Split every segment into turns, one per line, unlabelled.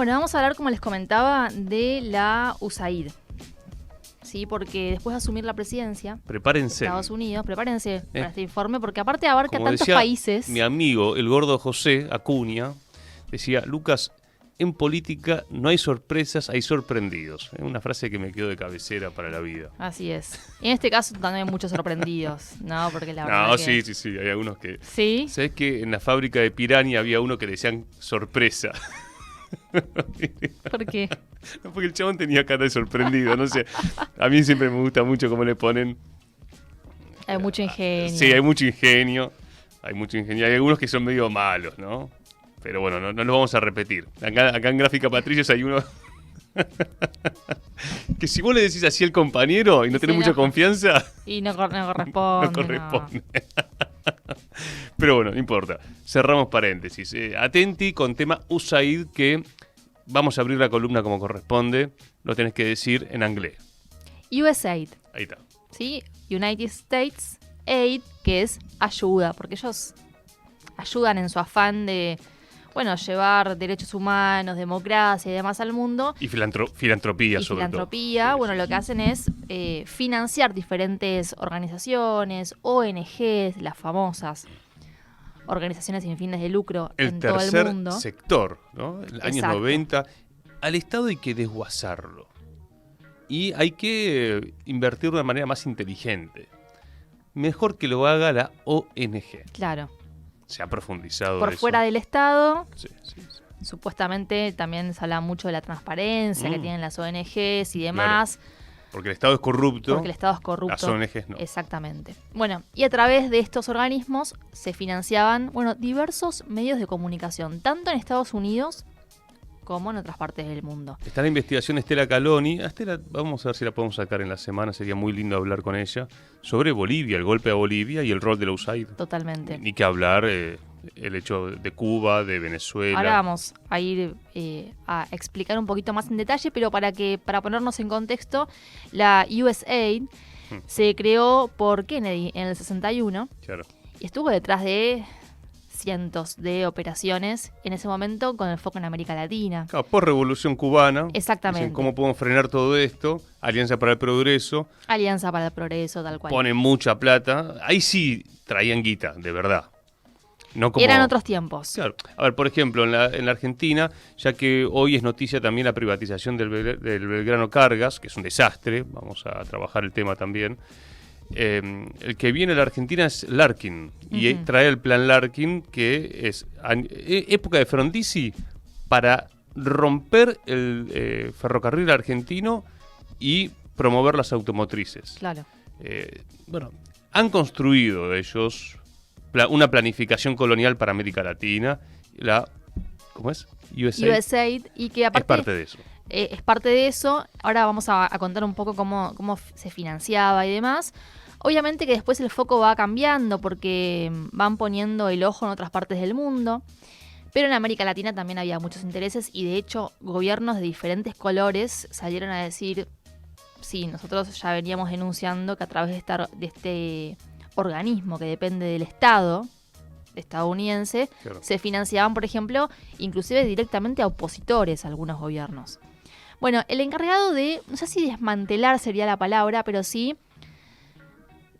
Bueno, vamos a hablar, como les comentaba, de la USAID. Sí, porque después de asumir la presidencia
Prepárense.
de Estados Unidos, prepárense para este informe, porque aparte abarca
Como
tantos
decía
países.
Mi amigo, el gordo José Acuña, decía: Lucas, en política no hay sorpresas, hay sorprendidos. Es una frase que me quedó de cabecera para la vida.
Así es. Y en este caso también hay muchos sorprendidos, ¿no? Porque la verdad
No,
que...
sí, hay algunos que...
¿Sí?
¿Sabes que en la fábrica de Piranha había uno que le decían sorpresa?
¿Por qué?
No, porque el chabón tenía cara de sorprendido, no sé. A mí siempre me gusta mucho cómo le ponen...
Hay mucho ingenio.
Sí, hay mucho ingenio. Hay algunos que son medio malos, ¿no? Pero bueno, no los vamos a repetir. Acá en Gráfica Patricios hay uno... que si vos le decís así al compañero y no tenés mucha confianza...
Y no corresponde.
No corresponde. Pero bueno, no importa. Cerramos paréntesis. Atenti con tema USAID, que vamos a abrir la columna como corresponde. Lo tenés que decir en inglés.
USAID.
Ahí está.
¿Sí? United States Aid, que es ayuda, porque ellos ayudan en su afán de, bueno, llevar derechos humanos, democracia y demás al mundo.
Y filantropía, sobre
filantropía,
todo.
bueno, lo que hacen es financiar diferentes organizaciones, ONGs, las famosas organizaciones sin fines de lucro en todo el mundo.
El tercer sector, ¿no? En los años 90. Al Estado hay que desguazarlo. Y hay que invertir de una manera más inteligente. Mejor que lo haga la ONG.
Claro.
Se ha profundizado
por
eso.
Fuera del Estado.
Sí.
Supuestamente también se habla mucho de la transparencia que tienen las ONGs y demás.
Claro. Porque el Estado es corrupto.
Porque el Estado es corrupto.
Las ONGs no.
Exactamente. Bueno, y a través de estos organismos se financiaban, diversos medios de comunicación, tanto en Estados Unidos como en otras partes del mundo.
Está la investigación Estela Caloni. Estela, vamos a ver si la podemos sacar en la semana, sería muy lindo hablar con ella, sobre Bolivia, el golpe a Bolivia y el rol de la USAID.
Totalmente.
Ni que hablar el hecho de Cuba, de Venezuela.
Ahora vamos a ir a explicar un poquito más en detalle, pero para ponernos en contexto, la USAID se creó por Kennedy en el 61.
Claro.
Y estuvo detrás de cientos de operaciones en ese momento con el foco en América Latina.
Claro, por Revolución Cubana.
Exactamente.
Dicen, ¿cómo podemos frenar todo esto? Alianza para el Progreso.
Alianza para el Progreso, tal cual.
Ponen mucha plata. Ahí sí traían guita, de verdad. No como...
Eran otros tiempos.
Claro. A ver, por ejemplo, en la Argentina, ya que hoy es noticia también la privatización del Belgrano Cargas, que es un desastre, vamos a trabajar el tema también. El que viene a la Argentina es Larkin, y trae el plan Larkin, que es época de Frondizi, para romper el ferrocarril argentino y promover las automotrices.
Claro.
Bueno, han construido ellos una planificación colonial para América Latina, ¿cómo es?
USAID, y que aparte
es parte de eso.
Es parte de eso. Ahora vamos a contar un poco cómo se financiaba y demás. Obviamente que después el foco va cambiando porque van poniendo el ojo en otras partes del mundo. Pero en América Latina también había muchos intereses y de hecho gobiernos de diferentes colores salieron a decir, sí, nosotros ya veníamos denunciando que a través de este organismo que depende del Estado estadounidense, claro, se financiaban, por ejemplo, inclusive directamente a opositores a algunos gobiernos. Bueno, el encargado de, no sé si desmantelar sería la palabra, pero sí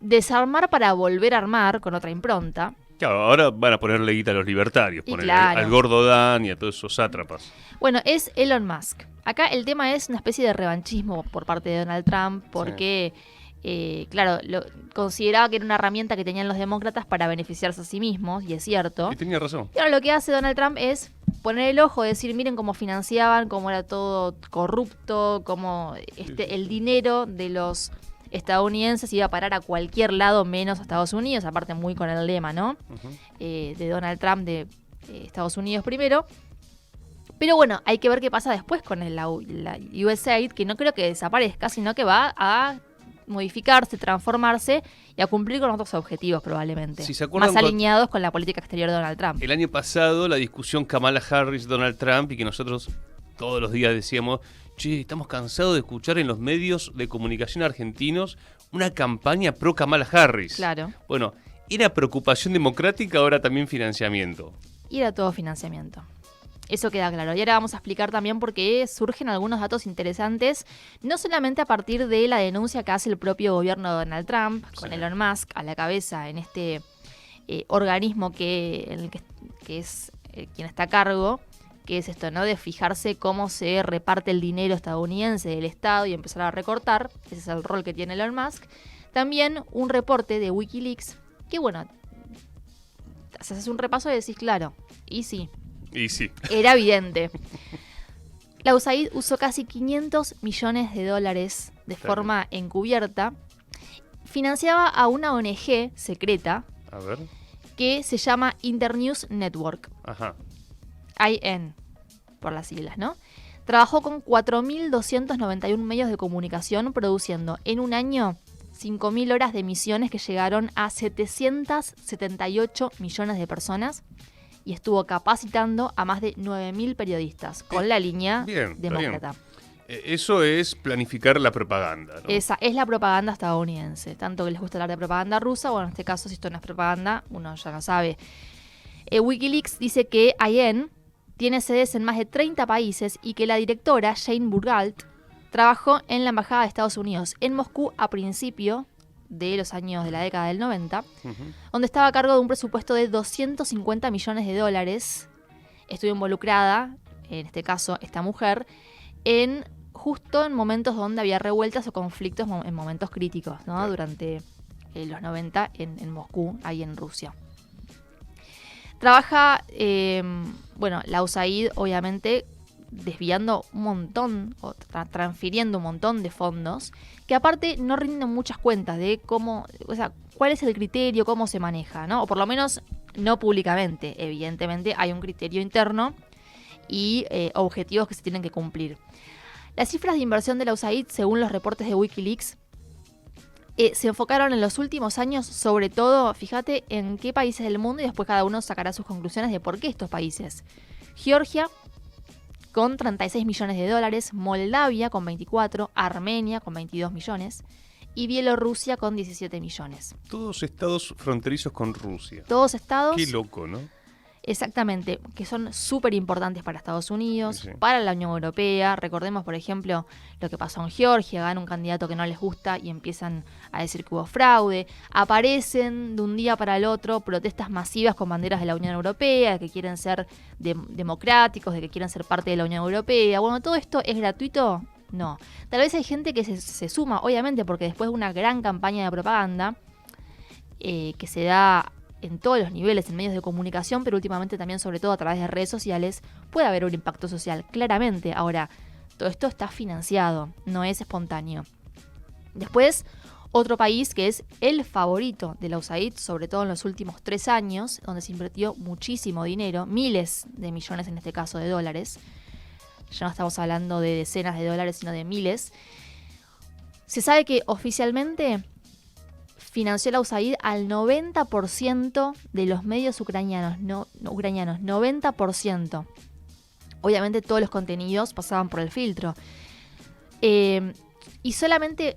desarmar para volver a armar con otra impronta.
Claro, ahora van a ponerle guita a los libertarios,
claro,
al gordo Dan y a todos esos sátrapas.
Bueno, es Elon Musk. Acá el tema es una especie de revanchismo por parte de Donald Trump, porque, claro, consideraba que era una herramienta que tenían los demócratas para beneficiarse a sí mismos, y es cierto.
Y tenía razón.
Y ahora lo que hace Donald Trump es poner el ojo, decir, miren cómo financiaban, cómo era todo corrupto, cómo el dinero de los estadounidenses iba a parar a cualquier lado menos a Estados Unidos, aparte muy con el lema, ¿no? De Donald Trump, de Estados Unidos primero. Pero bueno, hay que ver qué pasa después con la USAID, que no creo que desaparezca, sino que va a modificarse, transformarse y a cumplir con otros objetivos probablemente,
si se acuerdan,
más alineados con la política exterior de Donald Trump.
El año pasado la discusión Kamala Harris-Donald Trump, y que nosotros todos los días decíamos, che, estamos cansados de escuchar en los medios de comunicación argentinos una campaña pro Kamala Harris.
Claro.
Bueno, ¿era preocupación democrática, ahora también financiamiento?
Y era todo financiamiento. Eso queda claro. Y ahora vamos a explicar también por qué surgen algunos datos interesantes, no solamente a partir de la denuncia que hace el propio gobierno de Donald Trump, con Elon Musk a la cabeza en este organismo en el que es quien está a cargo, que es esto, ¿no? De fijarse cómo se reparte el dinero estadounidense del Estado y empezar a recortar. Ese es el rol que tiene Elon Musk. También un reporte de Wikileaks, que bueno, haces un repaso y decís, claro, y sí.
Y sí.
Era evidente. La USAID usó casi 500 millones de dólares de forma encubierta. Financiaba a una ONG secreta.
A ver.
Que se llama Internews Network.
Ajá.
IN, por las siglas, ¿no? Trabajó con 4.291 medios de comunicación, produciendo en un año 5.000 horas de emisiones que llegaron a 778 millones de personas y estuvo capacitando a más de 9.000 periodistas con la línea demócrata.
Eso es planificar la propaganda, ¿no?
Esa es la propaganda estadounidense. Tanto que les gusta hablar de propaganda rusa, bueno, en este caso, si esto no es propaganda, uno ya no sabe. Wikileaks dice que IN tiene sedes en más de 30 países y que la directora, Jane Burgalt, trabajó en la Embajada de Estados Unidos en Moscú a principio de los años de la década del 90, donde estaba a cargo de un presupuesto de 250 millones de dólares. Estuvo involucrada, en este caso esta mujer, justo en momentos donde había revueltas o conflictos en momentos críticos, ¿no?
Claro.
Durante los 90 en Moscú, ahí en Rusia. Trabaja, la USAID, obviamente, desviando un montón, o transfiriendo un montón de fondos, que aparte no rinden muchas cuentas de cómo, o sea, cuál es el criterio, cómo se maneja, ¿no? O por lo menos no públicamente. Evidentemente hay un criterio interno y objetivos que se tienen que cumplir. Las cifras de inversión de la USAID, según los reportes de Wikileaks, se enfocaron en los últimos años, sobre todo, fíjate, en qué países del mundo y después cada uno sacará sus conclusiones de por qué estos países. Georgia, con 36 millones de dólares, Moldavia, con 24, Armenia, con 22 millones, y Bielorrusia, con 17 millones.
Todos estados fronterizos con Rusia.
Todos estados...
Qué loco, ¿no?
Exactamente, que son súper importantes para Estados Unidos,
Sí.
para la Unión Europea. Recordemos, por ejemplo, lo que pasó en Georgia, gana un candidato que no les gusta y empiezan a decir que hubo fraude. Aparecen de un día para el otro protestas masivas con banderas de la Unión Europea, de que quieren ser democráticos, de que quieren ser parte de la Unión Europea. Bueno, ¿todo esto es gratuito? No. Tal vez hay gente que se suma, obviamente, porque después de una gran campaña de propaganda que se da en todos los niveles, en medios de comunicación, pero últimamente también, sobre todo a través de redes sociales, puede haber un impacto social, claramente. Ahora, todo esto está financiado, no es espontáneo. Después, otro país que es el favorito de la USAID, sobre todo en los últimos 3 años, donde se invirtió muchísimo dinero, miles de millones en este caso de dólares. Ya no estamos hablando de decenas de dólares, sino de miles. Se sabe que oficialmente financió la USAID al 90% de los medios ucranianos, 90%. Obviamente todos los contenidos pasaban por el filtro. Y solamente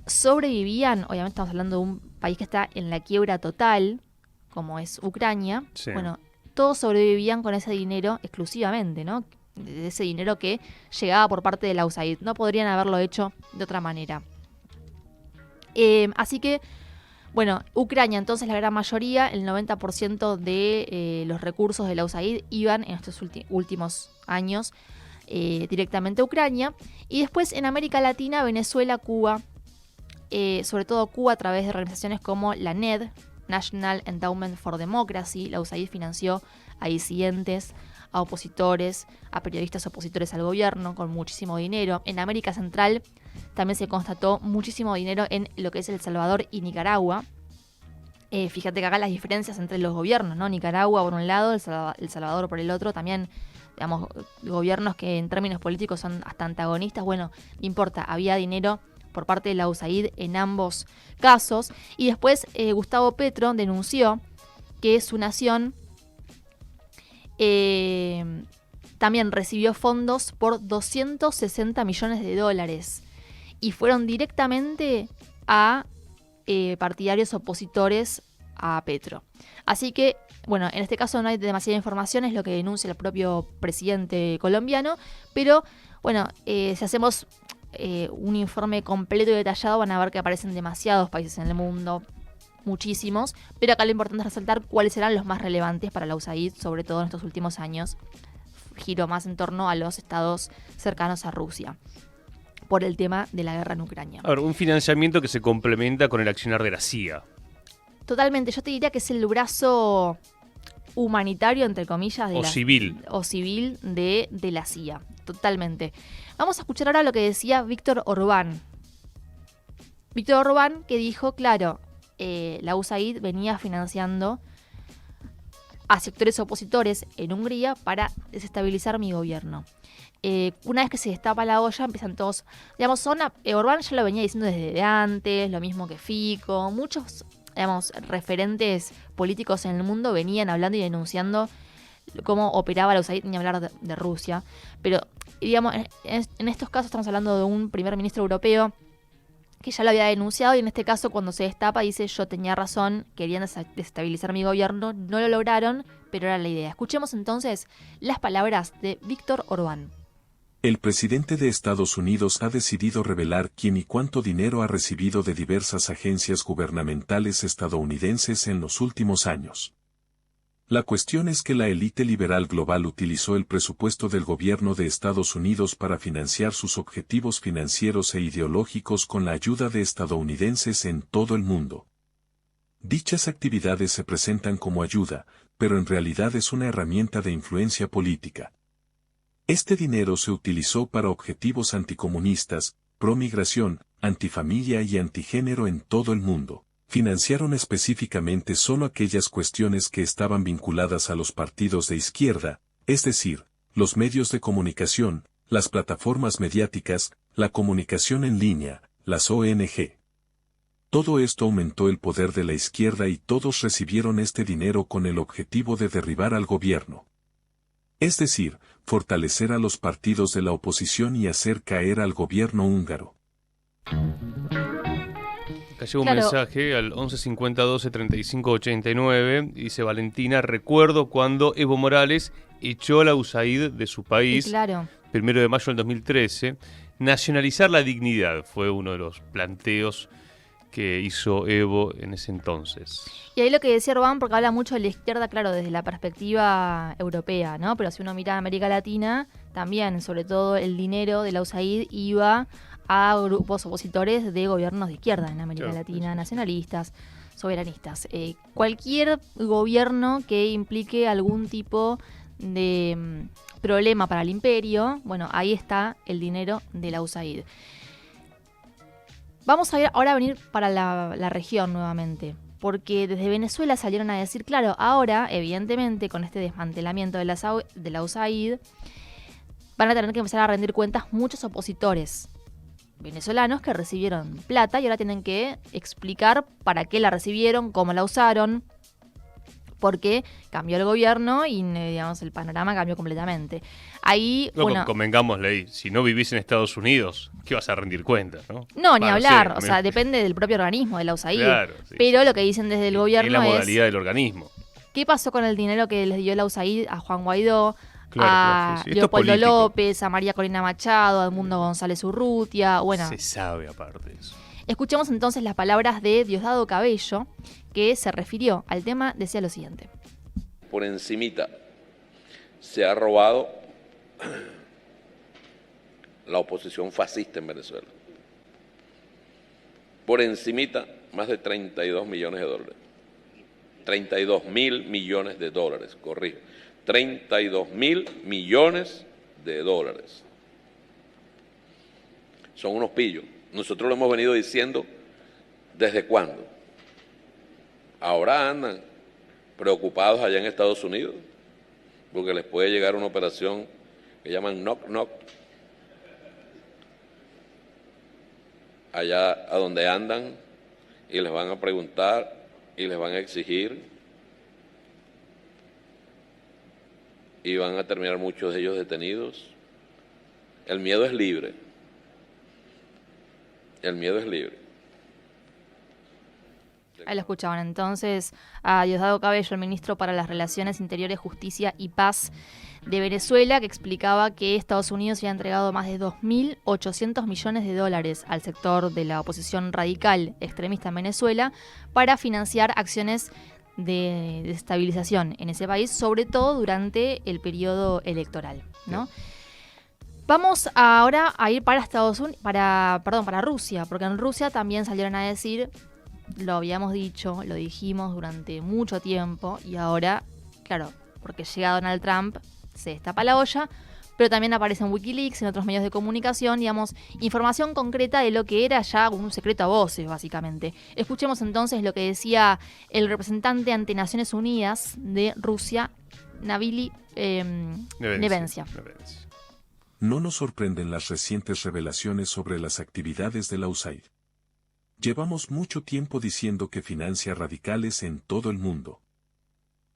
sobrevivían, obviamente estamos hablando de un país que está en la quiebra total, como es Ucrania.
Sí.
Bueno, todos sobrevivían con ese dinero exclusivamente, ¿no? De ese dinero que llegaba por parte de la USAID. No podrían haberlo hecho de otra manera. Así que, bueno, Ucrania, entonces la gran mayoría, el 90% de los recursos de la USAID iban en estos últimos años directamente a Ucrania. Y después en América Latina, Venezuela, Cuba, sobre todo Cuba a través de organizaciones como la NED, National Endowment for Democracy. La USAID financió a disidentes, a opositores, a periodistas opositores al gobierno con muchísimo dinero. En América Central también se constató muchísimo dinero en lo que es El Salvador y Nicaragua. Fíjate que acá las diferencias entre los gobiernos, ¿no? Nicaragua por un lado, El Salvador por el otro, también, digamos, gobiernos que en términos políticos son hasta antagonistas. Bueno, no importa, había dinero por parte de la USAID en ambos casos. Y después Gustavo Petro denunció que su nación también recibió fondos por 260 millones de dólares y fueron directamente a partidarios opositores a Petro. Así que, bueno, en este caso no hay demasiada información, es lo que denuncia el propio presidente colombiano, pero bueno, si hacemos un informe completo y detallado van a ver que aparecen demasiados países en el mundo, muchísimos, pero acá lo importante es resaltar cuáles serán los más relevantes para la USAID, sobre todo en estos últimos años, giro más en torno a los estados cercanos a Rusia, por el tema de la guerra en Ucrania.
Ahora, un financiamiento que se complementa con el accionar de la CIA.
Totalmente, yo te diría que es el brazo humanitario, entre comillas,
Civil.
O civil de la CIA, totalmente. Vamos a escuchar ahora lo que decía Víctor Orbán. Víctor Orbán que dijo, claro, la USAID venía financiando a sectores opositores en Hungría para desestabilizar mi gobierno. Una vez que se destapa la olla, empiezan todos, digamos, Orbán ya lo venía diciendo desde antes, lo mismo que Fico, muchos, digamos, referentes políticos en el mundo venían hablando y denunciando cómo operaba la USAID, ni hablar de Rusia, pero, digamos, en estos casos estamos hablando de un primer ministro europeo que ya lo había denunciado y en este caso cuando se destapa dice yo tenía razón, querían desestabilizar mi gobierno, no lo lograron, pero era la idea. Escuchemos entonces las palabras de Víctor Orbán.
El presidente de Estados Unidos ha decidido revelar quién y cuánto dinero ha recibido de diversas agencias gubernamentales estadounidenses en los últimos años. La cuestión es que la élite liberal global utilizó el presupuesto del gobierno de Estados Unidos para financiar sus objetivos financieros e ideológicos con la ayuda de estadounidenses en todo el mundo. Dichas actividades se presentan como ayuda, pero en realidad es una herramienta de influencia política. Este dinero se utilizó para objetivos anticomunistas, pro-migración, antifamilia y antigénero en todo el mundo. Financiaron específicamente solo aquellas cuestiones que estaban vinculadas a los partidos de izquierda, es decir, los medios de comunicación, las plataformas mediáticas, la comunicación en línea, las ONG. Todo esto aumentó el poder de la izquierda y todos recibieron este dinero con el objetivo de derribar al gobierno. Es decir, fortalecer a los partidos de la oposición y hacer caer al gobierno húngaro.
Acá llega un mensaje al 11 50 12 35 89. Dice Valentina, recuerdo cuando Evo Morales echó a la USAID de su país,
sí, claro.
1 de mayo del 2013. Nacionalizar la dignidad fue uno de los planteos que hizo Evo en ese entonces.
Y ahí lo que decía Orbán, porque habla mucho de la izquierda, claro, desde la perspectiva europea, ¿no? Pero si uno mira a América Latina, también, sobre todo el dinero de la USAID iba a grupos opositores de gobiernos de izquierda en América Latina, nacionalistas, soberanistas. Cualquier gobierno que implique algún tipo de problema para el imperio, bueno, ahí está el dinero de la USAID. Vamos a ir ahora a venir para la región nuevamente, porque desde Venezuela salieron a decir, claro, ahora, evidentemente, con este desmantelamiento de la USAID, van a tener que empezar a rendir cuentas muchos opositores venezolanos que recibieron plata y ahora tienen que explicar para qué la recibieron, cómo la usaron, porque cambió el gobierno y, digamos, el panorama cambió completamente. Ahí,
no,
bueno,
convengámosle ahí, si no vivís en Estados Unidos, ¿qué vas a rendir cuentas, no?
No, ni hablar, o sea, depende del propio organismo, de la USAID.
Claro, sí,
pero lo que dicen desde el gobierno
es la modalidad del organismo.
¿Qué pasó con el dinero que les dio la USAID a Juan Guaidó,
claro,
a Leopoldo López, a María Corina Machado, a Edmundo González Urrutia? Bueno,
se sabe aparte de eso.
Escuchemos entonces las palabras de Diosdado Cabello, que se refirió al tema, decía lo siguiente.
Por encimita se ha robado la oposición fascista en Venezuela. Por encimita, más de 32 millones de dólares. 32.000 millones de dólares, corrijo. 32.000 millones de dólares. Son unos pillos. Nosotros lo hemos venido diciendo ¿desde cuándo? Ahora andan preocupados allá en Estados Unidos porque les puede llegar una operación que llaman knock knock allá a donde andan y les van a preguntar y les van a exigir y van a terminar muchos de ellos detenidos. El miedo es libre. El miedo es libre.
Ahí lo escuchaban entonces a Diosdado Cabello, el ministro para las Relaciones Interiores, Justicia y Paz de Venezuela, que explicaba que Estados Unidos había entregado más de 2.800 millones de dólares al sector de la oposición radical extremista en Venezuela para financiar acciones de desestabilización en ese país, sobre todo durante el periodo electoral, ¿no? Vamos ahora a ir para para Rusia, porque en Rusia también salieron a decir, lo habíamos dicho, lo dijimos durante mucho tiempo, y ahora, claro, porque llega Donald Trump, se destapa la olla, pero también aparece en Wikileaks, en otros medios de comunicación, digamos, información concreta de lo que era ya un secreto a voces, básicamente. Escuchemos entonces lo que decía el representante ante Naciones Unidas de Rusia, Nabili Nevencia.
No nos sorprenden las recientes revelaciones sobre las actividades de la USAID. Llevamos mucho tiempo diciendo que financia radicales en todo el mundo.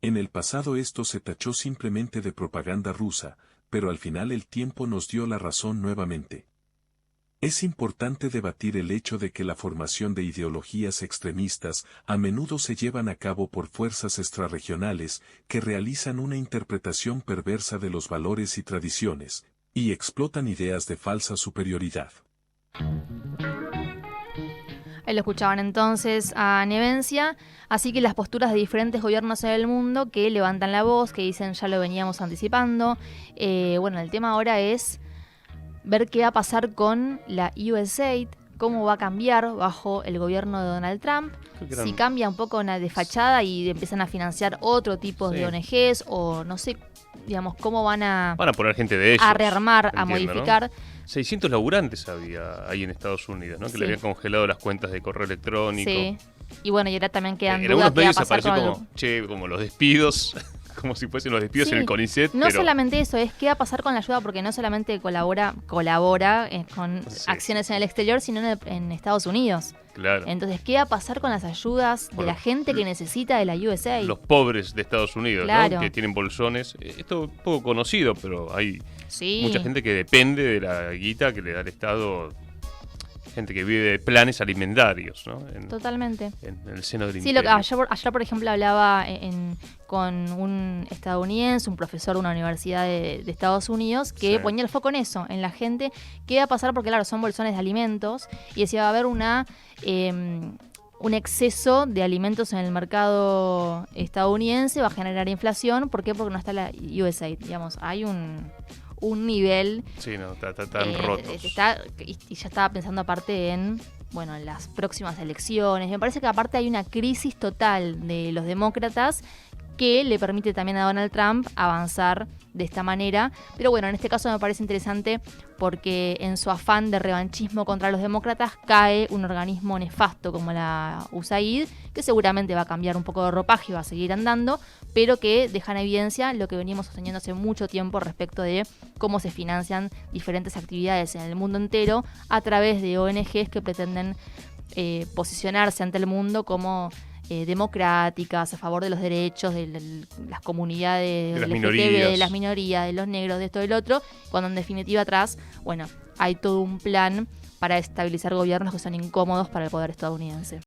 En el pasado esto se tachó simplemente de propaganda rusa, pero al final el tiempo nos dio la razón nuevamente. Es importante debatir el hecho de que la formación de ideologías extremistas a menudo se llevan a cabo por fuerzas extrarregionales que realizan una interpretación perversa de los valores y tradiciones, y explotan ideas de falsa superioridad.
Ahí lo escuchaban entonces a Nevencia, así que las posturas de diferentes gobiernos en el mundo que levantan la voz, que dicen ya lo veníamos anticipando. Bueno, el tema ahora es ver qué va a pasar con la USAID, cómo va a cambiar bajo el gobierno de Donald Trump, si cambia un poco de fachada y empiezan a financiar otro tipo de ONGs o no sé, digamos, cómo van a
poner gente de ellos,
a rearmar,
entiendo,
a modificar.
¿no? 600 laburantes había ahí en Estados Unidos, ¿no? Que le habían congelado las cuentas de correo electrónico.
Sí. Y bueno, y ahora también quedan
en
dudas
algunos medios
qué va a pasar
apareció como los despidos, como si fuesen los despidos en el CONICET.
No solamente eso, es qué va a pasar con la ayuda, porque no solamente colabora con acciones en el exterior, sino en Estados Unidos.
Claro.
Entonces, ¿qué va a pasar con las ayudas de la gente que necesita de la USAID?
Los pobres de Estados Unidos,
claro,
¿no? Que tienen bolsones. Esto es poco conocido, pero hay
sí,
mucha gente que depende de la guita que le da el Estado. Gente que vive de planes alimentarios, ¿no?
Totalmente.
En el seno del
Sí,
imperio.
ayer, por ejemplo, hablaba con un estadounidense, un profesor de una universidad de Estados Unidos, que ponía el foco en eso, en la gente. ¿Qué va a pasar? Porque, claro, son bolsones de alimentos. Y decía, va a haber un exceso de alimentos en el mercado estadounidense, va a generar inflación. ¿Por qué? Porque no está la USAID. Digamos, hay un nivel.
Sí, no, están rotos.
Y ya estaba pensando aparte en las próximas elecciones. Me parece que aparte hay una crisis total de los demócratas que le permite también a Donald Trump avanzar de esta manera. Pero bueno, en este caso me parece interesante porque en su afán de revanchismo contra los demócratas cae un organismo nefasto como la USAID, que seguramente va a cambiar un poco de ropaje y va a seguir andando, pero que deja en evidencia lo que venimos sosteniendo hace mucho tiempo respecto de cómo se financian diferentes actividades en el mundo entero a través de ONGs que pretenden posicionarse ante el mundo como democráticas, a favor de los derechos de las comunidades,
de las
LGTB, de las minorías, de los negros, de esto y del otro, cuando en definitiva atrás, hay todo un plan para estabilizar gobiernos que son incómodos para el poder estadounidense.